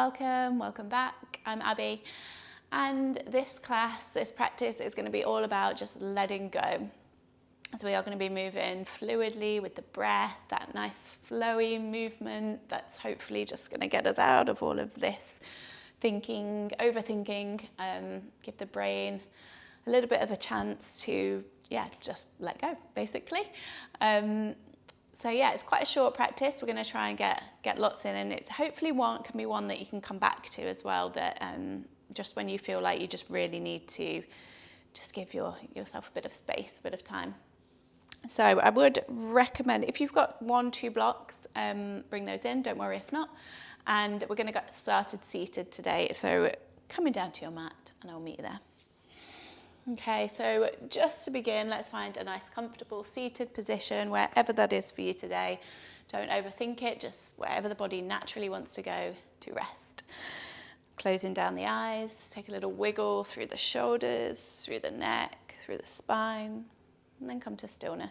welcome back. I'm Abby, and this practice is going to be all about just letting go. So we are going to be moving fluidly with the breath, that nice flowy movement that's hopefully just going to get us out of all of this thinking, overthinking, give the brain a little bit of a chance to, just let go, basically. So it's quite a short practice. We're going to try and get lots in, and it's hopefully can be one that you can come back to as well, that just when you feel like you just really need to just give yourself a bit of space, a bit of time. So I would recommend, if you've got 1-2 blocks, bring those in, don't worry if not. And we're going to get started seated today. So coming down to your mat and I'll meet you there. Okay, so just to begin, let's find a nice comfortable seated position, wherever that is for you today. Don't overthink it, just wherever the body naturally wants to go to rest. Closing down the eyes, take a little wiggle through the shoulders, through the neck, through the spine, and then come to stillness.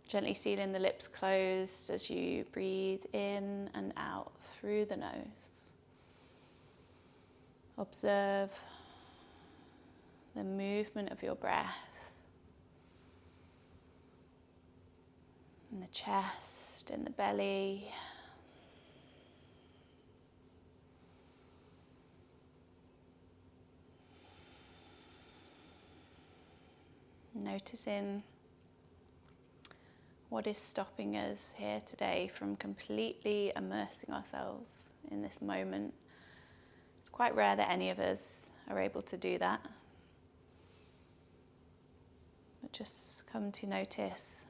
Gently sealing the lips closed as you breathe in and out through the nose. Observe the movement of your breath in the chest, in the belly. Noticing what is stopping us here today from completely immersing ourselves in this moment. It's quite rare that any of us are able to do that. But just come to notice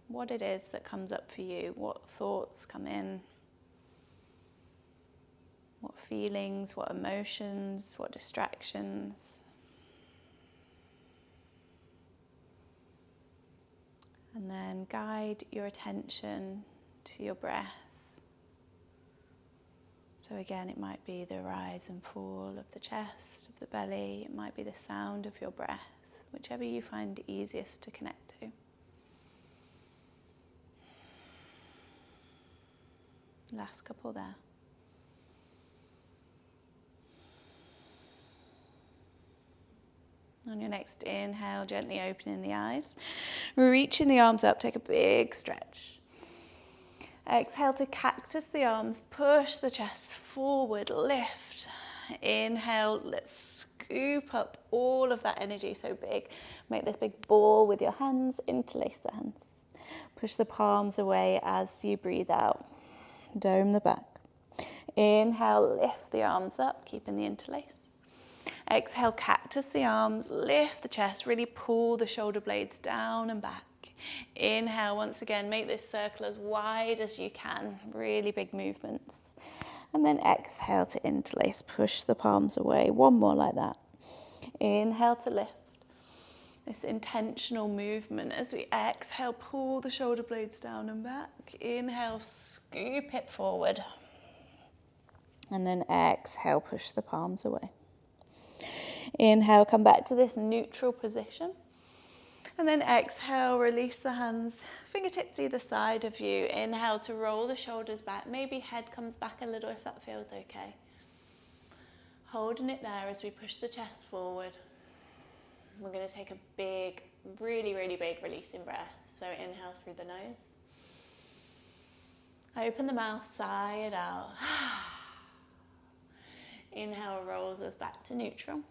what it is that comes up for you, what thoughts come in, what feelings, what emotions, what distractions. And then guide your attention to your breath. So again, it might be the rise and fall of the chest, of the belly. It might be the sound of your breath, whichever you find easiest to connect to. Last couple there. On your next inhale, gently opening the eyes, reaching the arms up, take a big stretch. Exhale to cactus the arms, push the chest forward, lift. Inhale, let's scoop up all of that energy so big. Make this big ball with your hands, interlace the hands. Push the palms away as you breathe out. Dome the back. Inhale, lift the arms up, keeping the interlace. Exhale, cactus the arms, lift the chest, really pull the shoulder blades down and back. Inhale, once again, make this circle as wide as you can, really big movements. And then exhale to interlace, push the palms away, one more like that. Inhale to lift. This intentional movement as we exhale, pull the shoulder blades down and back. Inhale, scoop it forward. And then exhale, push the palms away. Inhale, come back to this neutral position. And then exhale, release the hands, fingertips either side of you. Inhale to roll the shoulders back. Maybe head comes back a little if that feels okay. Holding it there as we push the chest forward. We're going to take a big, really, really big releasing breath. So inhale through the nose. Open the mouth, sigh it out. Inhale rolls us back to neutral.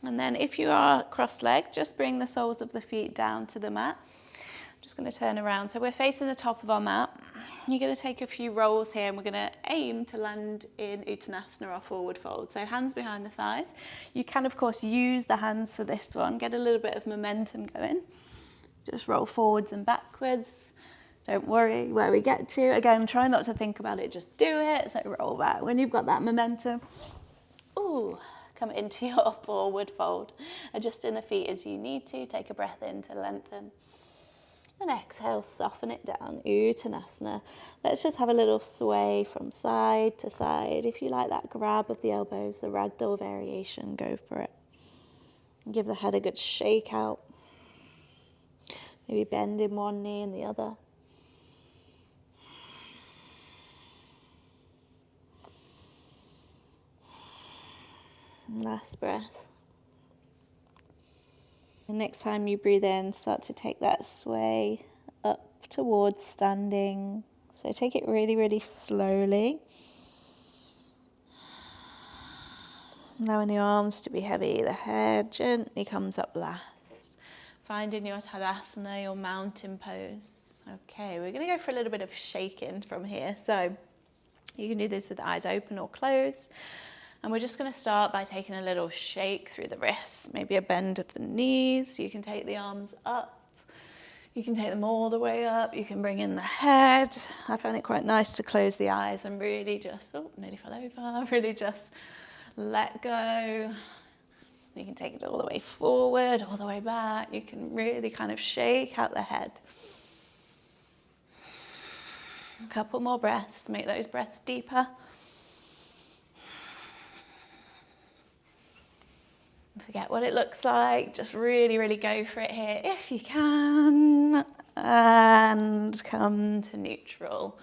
And then if you are cross-legged, just bring the soles of the feet down to the mat. I'm just going to turn around. So we're facing the top of our mat. You're going to take a few rolls here, and we're going to aim to land in Uttanasana or forward fold. So hands behind the thighs. You can, of course, use the hands for this one. Get a little bit of momentum going. Just roll forwards and backwards. Don't worry where we get to. Again, try not to think about it, just do it. So roll back when you've got that momentum. Ooh. Come into your forward fold. Adjusting the feet as you need to. Take a breath in to lengthen. And exhale, soften it down. Uttanasana. Let's just have a little sway from side to side. If you like that grab of the elbows, the ragdoll variation, go for it. And give the head a good shake out. Maybe bend in one knee and the other. Last breath. And next time you breathe in, start to take that sway up towards standing. So take it really, really slowly. Allowing the arms to be heavy, the head gently comes up last. Finding your Tadasana, your mountain pose. Okay, we're going to go for a little bit of shaking from here. So you can do this with eyes open or closed. And we're just going to start by taking a little shake through the wrists, maybe a bend of the knees. You can take the arms up. You can take them all the way up. You can bring in the head. I find it quite nice to close the eyes and really just, oh, nearly fell over, really just let go. You can take it all the way forward, all the way back. You can really kind of shake out the head. A couple more breaths, make those breaths deeper. Forget what it looks like, just really, really go for it here if you can. And come to neutral.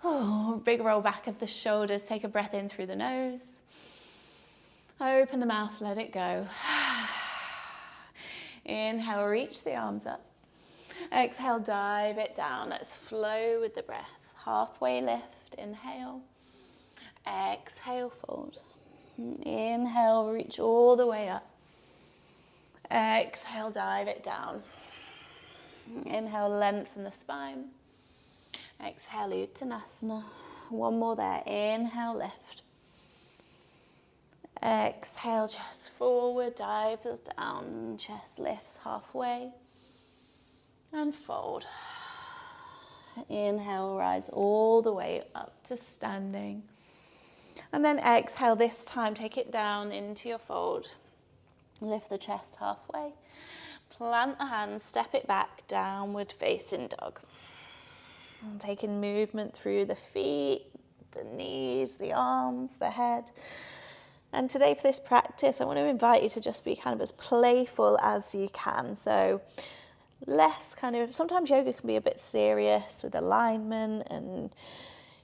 Oh, big roll back of the shoulders, take a breath in through the nose. Open the mouth, let it go. Inhale, reach the arms up. Exhale, dive it down. Let's flow with the breath. Halfway lift, inhale. Exhale, fold. Inhale, reach all the way up. Exhale, dive it down. Inhale, lengthen the spine. Exhale, Uttanasana. One more there. Inhale, lift. Exhale, chest forward, dives down. Chest lifts halfway. And fold. Inhale, rise all the way up to standing. And then exhale, this time take it down into your fold. Lift the chest halfway. Plant the hands, step it back, downward facing dog. And taking movement through the feet, the knees, the arms, the head. And today for this practice, I want to invite you to just be kind of as playful as you can. So less kind of, sometimes yoga can be a bit serious with alignment and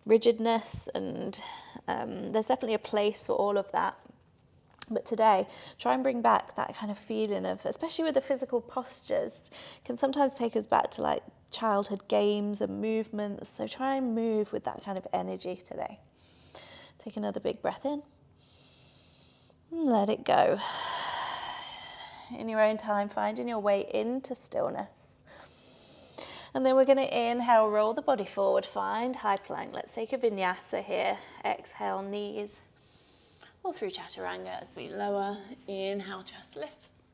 rigidness, and there's definitely a place for all of that. But today, try and bring back that kind of feeling of, especially with the physical postures, can sometimes take us back to like childhood games and movements. So try and move with that kind of energy today. Take another big breath in. And let it go. In your own time, finding your way into stillness. And then we're going to inhale, roll the body forward, find high plank. Let's take a vinyasa here. Exhale, knees all through chaturanga as we lower. Inhale, chest lifts.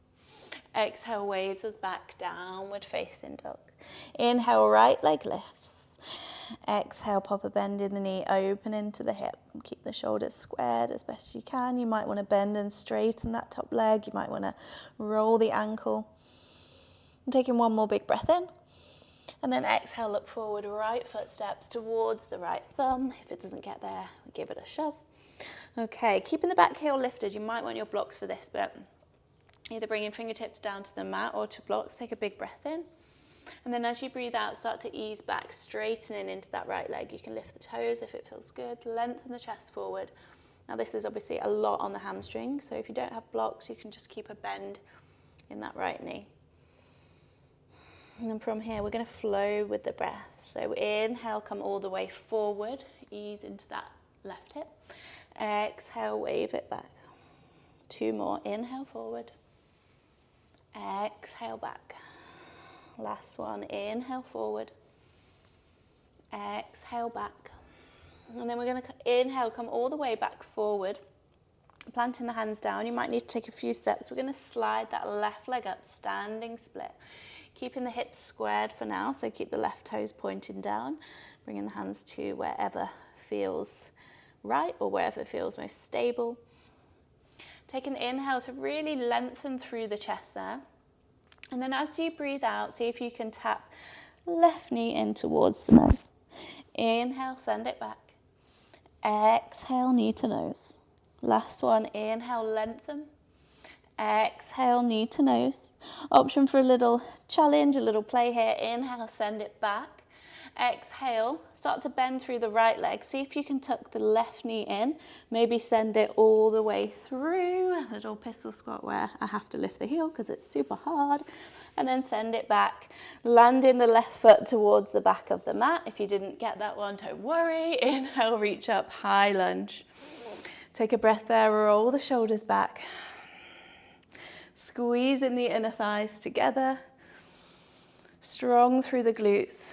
Exhale, waves us back, downward facing dog. Inhale, right leg lifts. Exhale, pop a bend in the knee, open into the hip. Keep the shoulders squared as best you can. You might want to bend and straighten that top leg. You might want to roll the ankle. And taking one more big breath in. And then exhale, look forward, right foot steps towards the right thumb. If it doesn't get there, give it a shove. Okay, keeping the back heel lifted. You might want your blocks for this, but either bringing fingertips down to the mat or to blocks. Take a big breath in. And then as you breathe out, start to ease back, straightening into that right leg. You can lift the toes if it feels good. Lengthen the chest forward. Now this is obviously a lot on the hamstring, so if you don't have blocks, you can just keep a bend in that right knee. And then from here, we're going to flow with the breath. So inhale, come all the way forward. Ease into that left hip. Exhale, wave it back. Two more. Inhale, forward. Exhale, back. Last one. Inhale, forward. Exhale, back. And then we're going to inhale, come all the way back forward. Planting the hands down. You might need to take a few steps. We're going to slide that left leg up, standing split. Keeping the hips squared for now, so keep the left toes pointing down. Bringing the hands to wherever feels right or wherever feels most stable. Take an inhale to really lengthen through the chest there. And then as you breathe out, see if you can tap left knee in towards the nose. Inhale, send it back. Exhale, knee to nose. Last one, inhale, lengthen. Exhale, knee to nose. Option for a little challenge, a little play here. Inhale, send it back. Exhale, start to bend through the right leg. See if you can tuck the left knee in. Maybe send it all the way through. A little pistol squat where I have to lift the heel because it's super hard. And then send it back. Landing the left foot towards the back of the mat. If you didn't get that one, don't worry. Inhale, reach up, high lunge. Take a breath there, roll the shoulders back. Squeezing the inner thighs together. Strong through the glutes.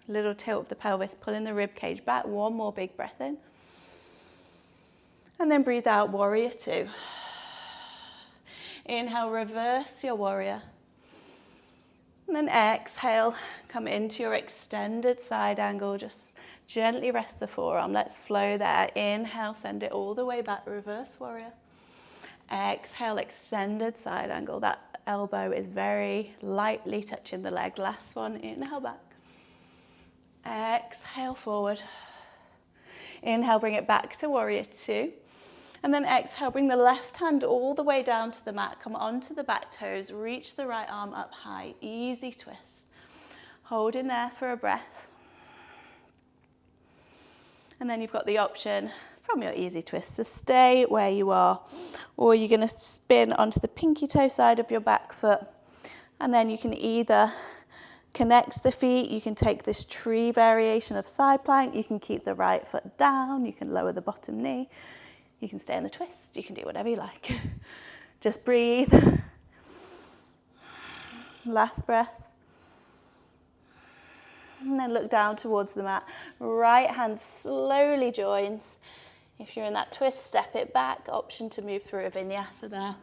Little tilt of the pelvis, pulling the rib cage back. One more big breath in. And then breathe out, warrior two. Inhale, reverse your warrior. And then exhale, come into your extended side angle. Just gently rest the forearm. Let's flow there. Inhale, send it all the way back, reverse warrior. Exhale, extended side angle. That elbow is very lightly touching the leg. Last one, inhale back. Exhale forward. Inhale, bring it back to warrior two. And then exhale, bring the left hand all the way down to the mat. Come onto the back toes, reach the right arm up high. Easy twist. Hold in there for a breath. And then you've got the option from your easy twist to stay where you are, or you're going to spin onto the pinky toe side of your back foot. And then you can either connect the feet, you can take this tree variation of side plank, you can keep the right foot down, you can lower the bottom knee, you can stay in the twist, you can do whatever you like. Just breathe. Last breath. And then look down towards the mat. Right hand slowly joins. If you're in that twist, step it back. Option to move through a vinyasa there.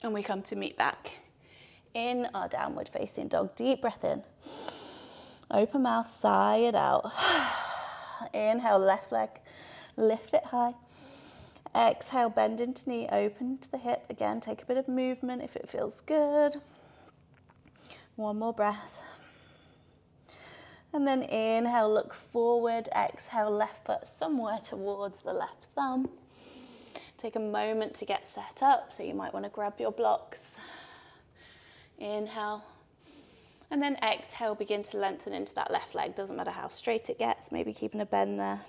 And we come to meet back in our downward facing dog. Deep breath in. Open mouth, sigh it out. Inhale, left leg, lift it high. Exhale, bend into knee, open to the hip. Again, take a bit of movement if it feels good. One more breath. And then inhale, look forward. Exhale, left foot somewhere towards the left thumb. Take a moment to get set up, so you might want to grab your blocks. Inhale. And then exhale, begin to lengthen into that left leg. Doesn't matter how straight it gets, maybe keeping a bend there.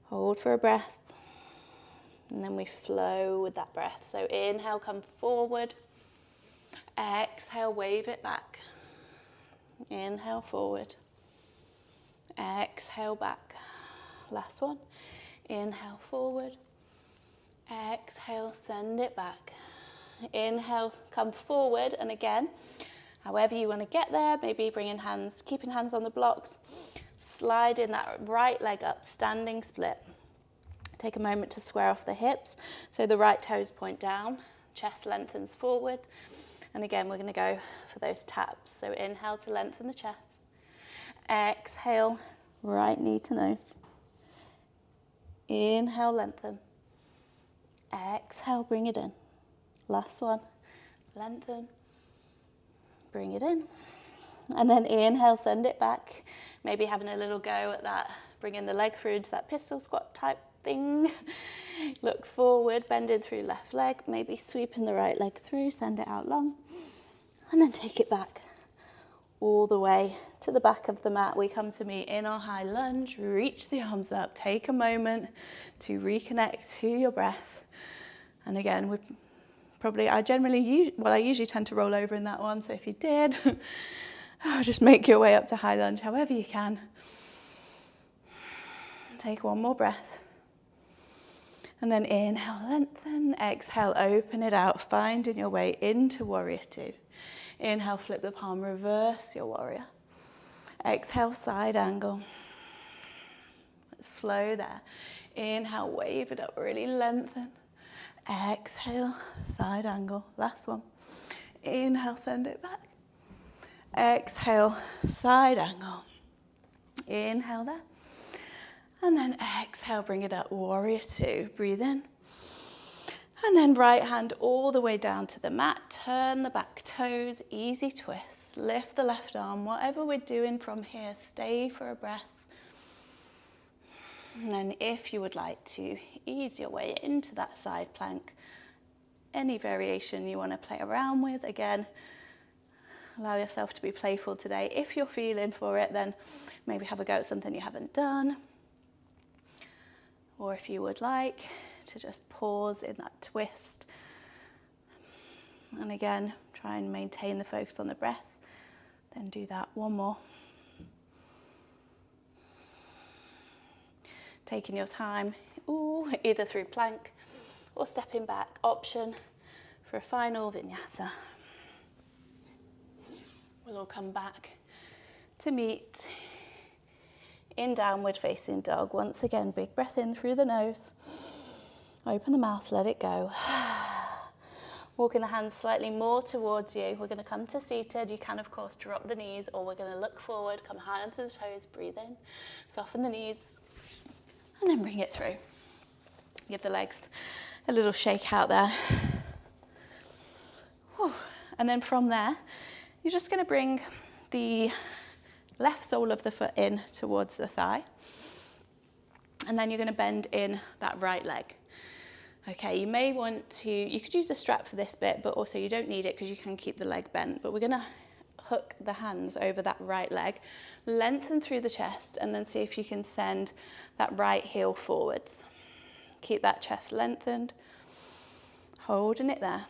Hold for a breath. And then we flow with that breath. So inhale, come forward. Exhale, wave it back. Inhale, forward. Exhale, back. Last one. Inhale, forward. Exhale, send it back. Inhale, come forward, and again, however you want to get there, maybe bringing hands, keeping hands on the blocks, sliding that right leg up, standing split. Take a moment to square off the hips, so the right toes point down, chest lengthens forward, and again, we're going to go for those taps. So inhale to lengthen the chest. Exhale, right knee to nose. Inhale, lengthen. Exhale, bring it in. Last one, lengthen, bring it in. And then inhale, send it back. Maybe having a little go at that, bringing the leg through into that pistol squat type thing. Look forward, bending through left leg, maybe sweeping the right leg through, send it out long. And then take it back all the way to the back of the mat. We come to meet in our high lunge, reach the arms up, take a moment to reconnect to your breath. And again, I usually tend to roll over in that one, so if you did, just make your way up to high lunge however you can. Take one more breath. And then inhale, lengthen. Exhale, open it out, finding your way into warrior two. Inhale, flip the palm, reverse your warrior. Exhale, side angle. Let's flow there. Inhale, wave it up, really lengthen. Exhale, side angle. Last one. Inhale, send it back. Exhale, side angle. Inhale there. And then exhale, bring it up, warrior two. Breathe in. And then right hand all the way down to the mat. Turn the back toes, easy twist. Lift the left arm. Whatever we're doing from here, stay for a breath. And then if you would like to ease your way into that side plank, any variation you want to play around with, again, Allow yourself to be playful today. If you're feeling for it, then maybe have a go at something you haven't done. Or if you would like to just pause in that twist. And again, try and maintain the focus on the breath. Then do that one more. Taking your time, either through plank or stepping back. Option for a final vinyasa. We'll all come back to meet in downward facing dog. Once again, big breath in through the nose. Open the mouth, let it go. Walking the hands slightly more towards you. We're going to come to seated. You can, of course, drop the knees, or we're going to look forward, come high onto the toes, breathe in, soften the knees, and then bring it through. Give the legs a little shake out there. Whew. And then from there, you're just going to bring the left sole of the foot in towards the thigh. And then you're going to bend in that right leg. Okay, you may want to, you could use a strap for this bit, but also you don't need it because you can keep the leg bent. But we're going to hook the hands over that right leg, lengthen through the chest, and then see if you can send that right heel forwards. Keep that chest lengthened, holding it there.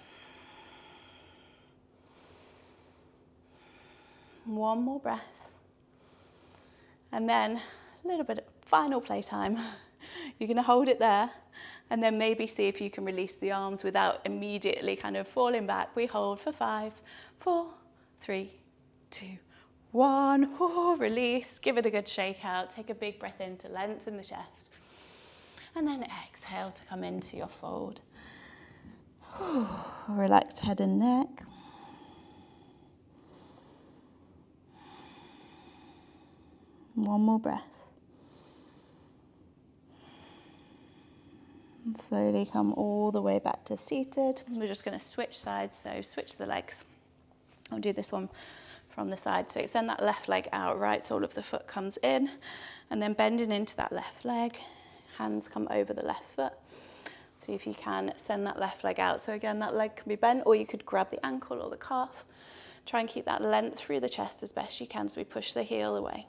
One more breath. And then a little bit of final playtime. You're going to hold it there and then maybe see if you can release the arms without immediately kind of falling back. We hold for 5, 4, 3, 2, 1. Release. Give it a good shake out. Take a big breath in to lengthen the chest. And then exhale to come into your fold. Relaxed head and neck. One more breath. And slowly come all the way back to seated. We're just going to switch sides, so switch the legs. I'll do this one from the side. So extend that left leg out, right sole of the foot comes in, and then bending into that left leg. Hands come over the left foot. See if you can send that left leg out. So again, that leg can be bent, or you could grab the ankle or the calf. Try and keep that length through the chest as best you can as we push the heel away.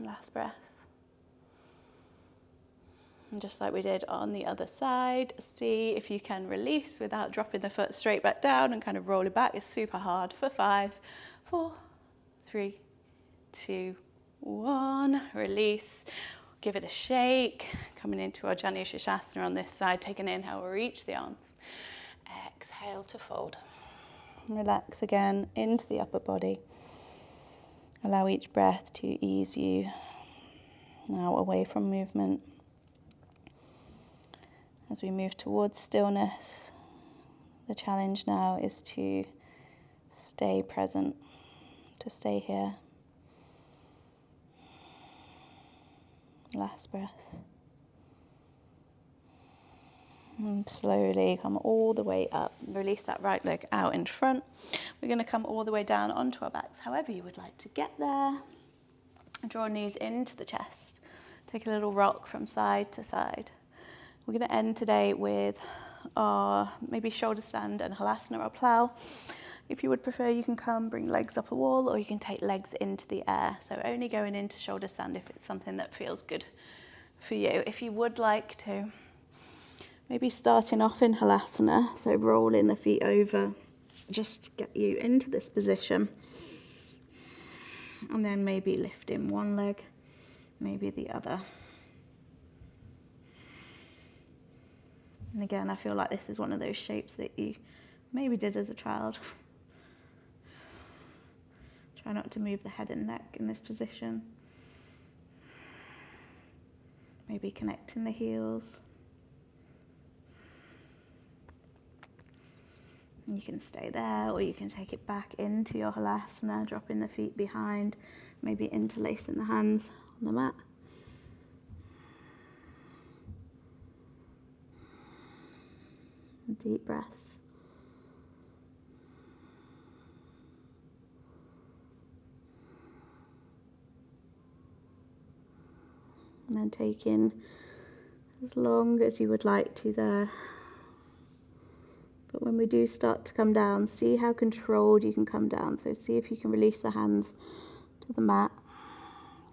Last breath. And just like we did on the other side, see if you can release without dropping the foot straight back down and kind of roll it back. It's super hard. For 5, 4, 3, 2, 1. Release. Give it a shake. Coming into our Janu Shirshasana on this side. Take an inhale, reach the arms. Exhale to fold. Relax again into the upper body. Allow each breath to ease you now away from movement. As we move towards stillness, the challenge now is to stay present, to stay here. Last breath. And slowly come all the way up. Release that right leg out in front. We're going to come all the way down onto our backs, however you would like to get there. Draw knees into the chest. Take a little rock from side to side. We're going to end today with our maybe shoulder stand and halasana or plow. If you would prefer, you can come bring legs up a wall, or you can take legs into the air. So only going into shoulder stand if it's something that feels good for you. If you would like to, maybe starting off in halasana, so rolling the feet over, just get you into this position. And then maybe lifting one leg, maybe the other. And again, I feel like this is one of those shapes that you maybe did as a child. Try not to move the head and neck in this position. Maybe connecting the heels. And you can stay there, or you can take it back into your halasana, dropping the feet behind, maybe interlacing the hands on the mat. Deep breaths. And then take in as long as you would like to there. But when we do start to come down, see how controlled you can come down. So see if you can release the hands to the mat.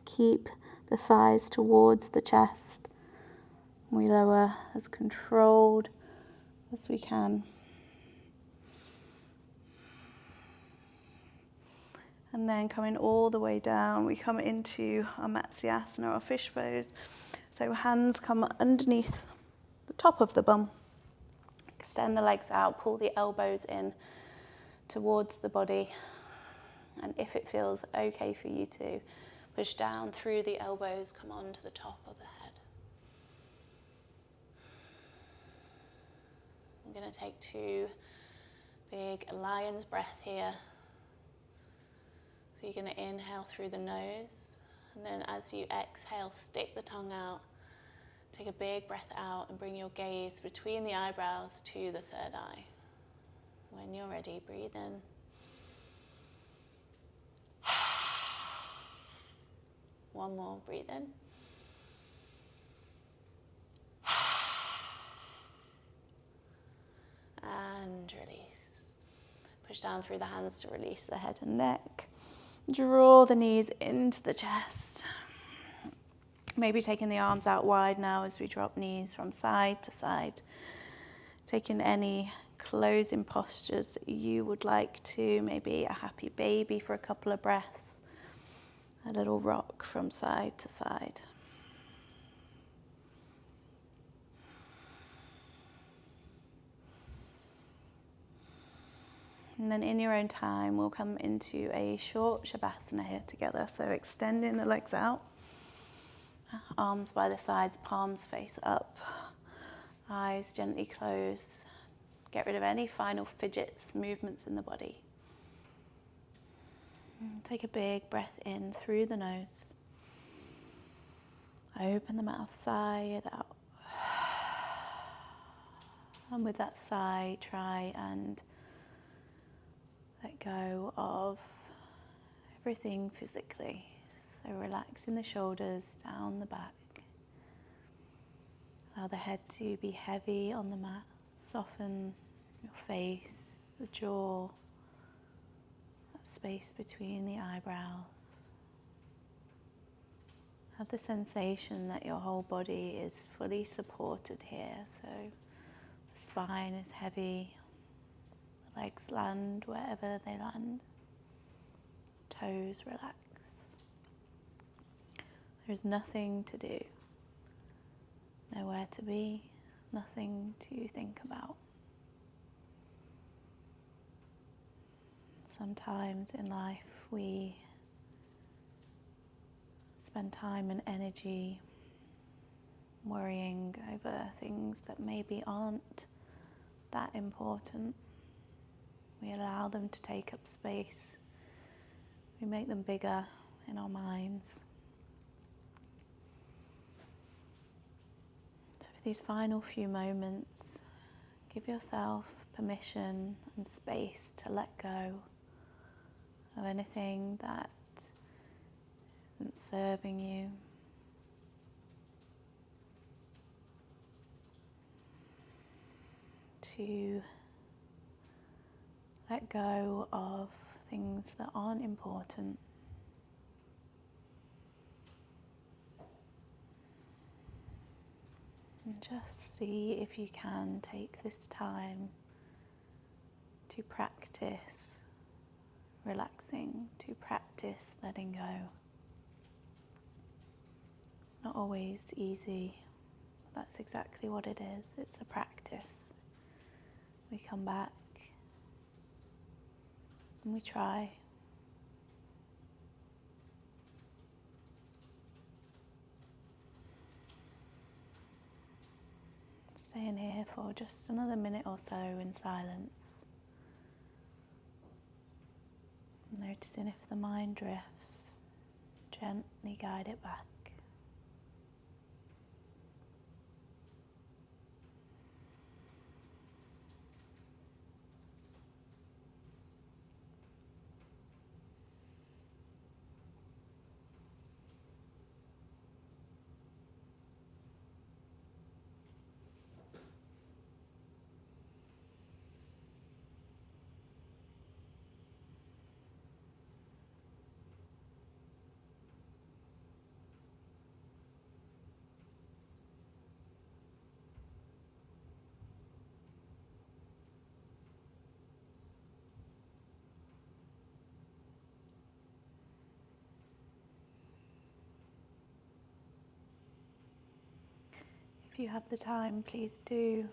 Keep the thighs towards the chest. We lower as controlled as we can. And then coming all the way down, we come into our Matsyasana, our fish pose. So hands come underneath the top of the bum. Extend the legs out, pull the elbows in towards the body. And if it feels okay for you to, push down through the elbows, come on to the top of the head. I'm going to take 2 big lion's breath here. So you're going to inhale through the nose, and then as you exhale, stick the tongue out. Take a big breath out and bring your gaze between the eyebrows to the third eye. When you're ready, breathe in. One more, breathe in. And release. Push down through the hands to release the head and neck. Draw the knees into the chest. Maybe taking the arms out wide now as we drop knees from side to side. Taking any closing postures that you would like to, maybe a happy baby for a couple of breaths. A little rock from side to side. And then in your own time, we'll come into a short Shavasana here together. So extending the legs out, arms by the sides, palms face up, eyes gently close. Get rid of any final fidgets, movements in the body. Take a big breath in through the nose. Open the mouth, sigh it out. And with that sigh, try and let go of everything physically. So relaxing the shoulders, down the back. Allow the head to be heavy on the mat. Soften your face, the jaw, that space between the eyebrows. Have the sensation that your whole body is fully supported here. So the spine is heavy. Legs land wherever they land. Toes relax. There's nothing to do. Nowhere to be. Nothing to think about. Sometimes in life we spend time and energy worrying over things that maybe aren't that important. We allow them to take up space. We make them bigger in our minds. So for these final few moments, give yourself permission and space to let go of anything that isn't serving you. To let go of things that aren't important. And just see if you can take this time to practice relaxing, to practice letting go. It's not always easy. That's exactly what it is. It's a practice. We come back and we try. Staying here for just another minute or so in silence. Noticing if the mind drifts, gently guide it back. If you have the time, please do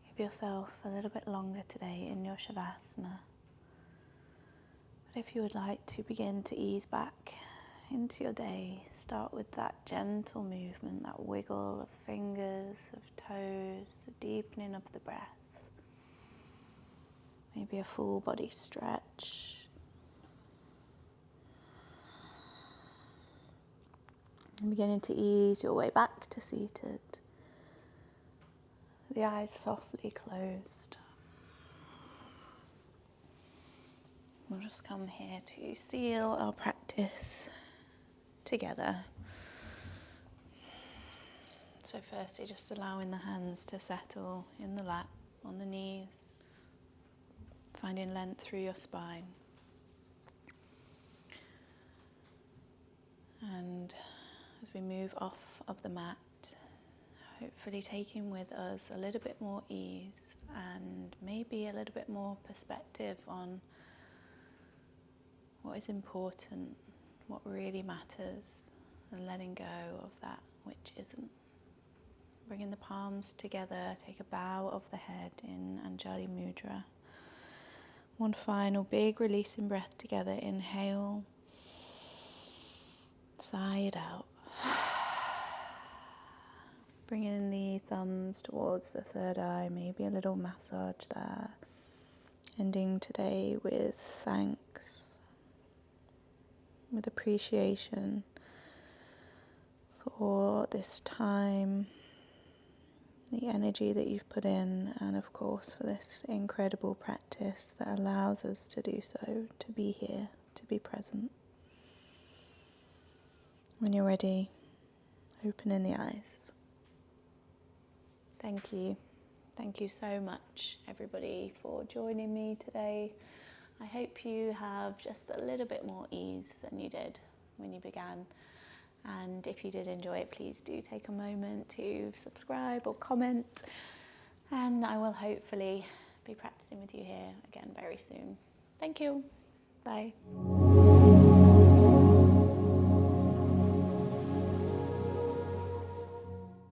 give yourself a little bit longer today in your Shavasana. But if you would like to begin to ease back into your day, start with that gentle movement, that wiggle of fingers, of toes, the deepening of the breath. Maybe a full body stretch. And beginning to ease your way back to seated. The eyes softly closed. We'll just come here to seal our practice together. So firstly, just allowing the hands to settle in the lap, on the knees, finding length through your spine. And as we move off of the mat, hopefully taking with us a little bit more ease and maybe a little bit more perspective on what is important, what really matters, and letting go of that which isn't. Bringing the palms together, take a bow of the head in Anjali Mudra. One final big releasing breath together. Inhale, sigh it out. Bringing the thumbs towards the third eye, maybe a little massage there. Ending today with thanks, with appreciation for this time, the energy that you've put in, and of course for this incredible practice that allows us to do so, to be here, to be present. When you're ready, opening the eyes. Thank you. Thank you so much, everybody, for joining me today. I hope you have just a little bit more ease than you did when you began. And if you did enjoy it, please do take a moment to subscribe or comment. And I will hopefully be practicing with you here again very soon. Thank you. Bye.